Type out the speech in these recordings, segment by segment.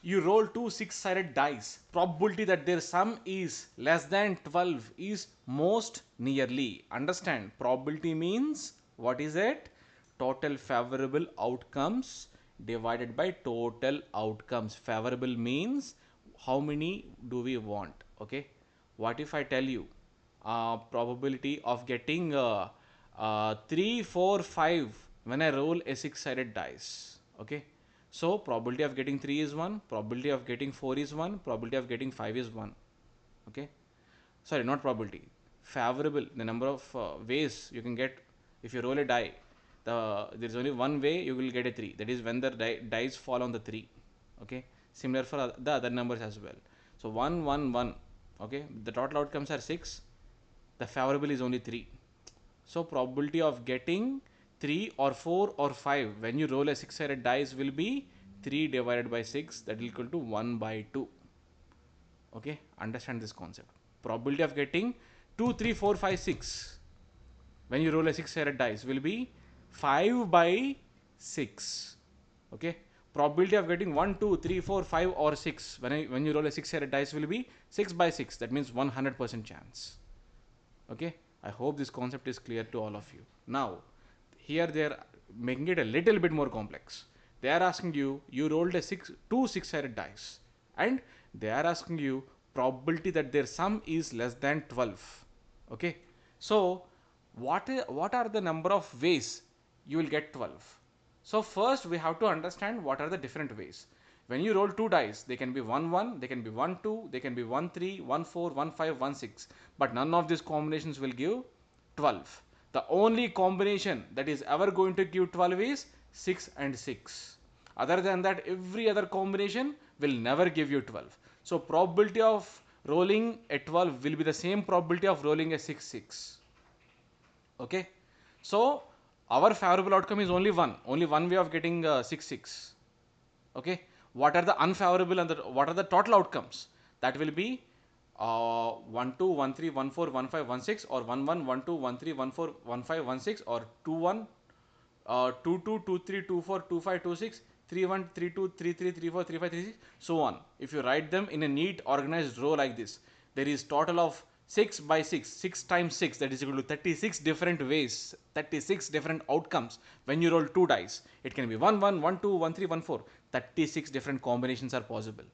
you roll two six-sided dice. Probability that their sum is less than 12 is most nearly. Understand, probability means what is it? Total favorable outcomes divided by total outcomes. Favorable means how many do we want. Okay, what if I tell you probability of getting 3 4 5 when I roll a six-sided dice. Okay, so probability of getting 3 is 1, probability of getting 4 is 1, probability of getting 5 is 1. Okay, sorry, not probability, favorable, the number of ways you can get. If you roll a die, there is only one way you will get a 3, that is when the dice fall on the 3. Okay, similar for the other numbers as well. So 1 1 1. Okay, the total outcomes are 6, the favorable is only 3. So probability of getting 3 or 4 or 5 when you roll a six-sided dice will be 3 divided by 6, that is equal to 1 by 2. Okay, understand this concept. Probability of getting 2 3 4 5 6 when you roll a six-sided dice will be 5 by 6. Okay, probability of getting 1 2 3 4 5 or 6 when you roll a six-sided dice will be 6 by 6, that means 100% chance. Okay, I hope this concept is clear to all of you. Now here they are making it a little bit more complex. They are asking you, you rolled a two six-sided dice, and they are asking you probability that their sum is less than 12. Okay, so what are the number of ways you will get 12? So first we have to understand what are the different ways. When you roll two dice, they can be 1 1, they can be 1 2, they can be 1 3, 1 4, 1 5, 1 6, but none of these combinations will give 12. The only combination that is ever going to give 12 is 6 and 6. Other than that, every other combination will never give you 12. So probability of rolling a 12 will be the same probability of rolling a 6 6. Okay, so our favorable outcome is only one way of getting 6 6. Okay, what are the unfavorable and what are the total outcomes? That will be 1 2 1 3 1 4 1 5 1 6, or 1 1 1 2 1 3 1 4 1 5 1 6, or 2 1 2 2 2 3 2 4 2 5 2 6 3 1 3 2 3 3 3 4 3 5 3 6, so on. If you write them in a neat organized row like this, there is total of 6 by 6, 6 times 6, that is equal to 36 different ways, 36 different outcomes when you roll two dice. It can be 1 1 1 2 1 3 1 4, 36 different combinations are possible.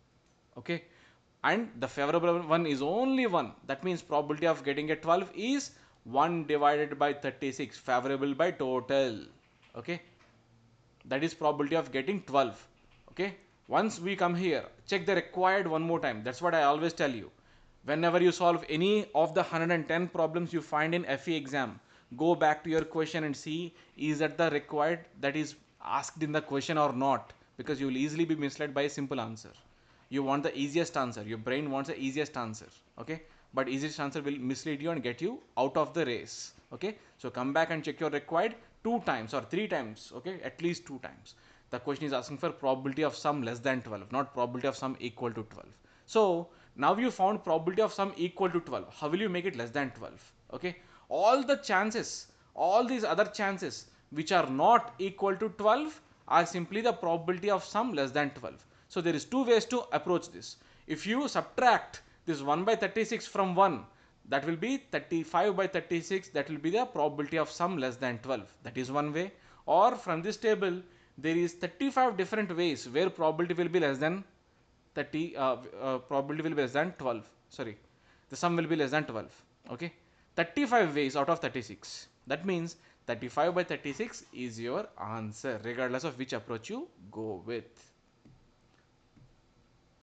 Okay, and the favorable one is only 1, that means probability of getting a 12 is 1 divided by 36, favorable by total. Okay, that is probability of getting 12. Okay, once we come here, check the required one more time. That's what I always tell you. Whenever you solve any of the 110 problems you find in FE exam, go back to your question and see is that the required that is asked in the question or not, because you will easily be misled by a simple answer. You want the easiest answer, your brain wants the easiest answer. Okay, but easiest answer will mislead you and get you out of the race. Okay, so come back and check your required two times or three times. Okay, at least two times. The question is asking for probability of sum less than 12, not probability of sum equal to 12. So now you found probability of sum equal to 12. How will you make it less than 12? Okay, all the chances, all these other chances which are not equal to 12 are simply the probability of sum less than 12. So there is two ways to approach this. If you subtract this 1 by 36 from 1, that will be 35 by 36, that will be the probability of sum less than 12. That is one way. Or from this table, there is 35 different ways where probability will be less than probability will be less than 12. Sorry, the sum will be less than 12. Okay, 35 ways out of 36. That means 35 by 36 is your answer, regardless of which approach you go with.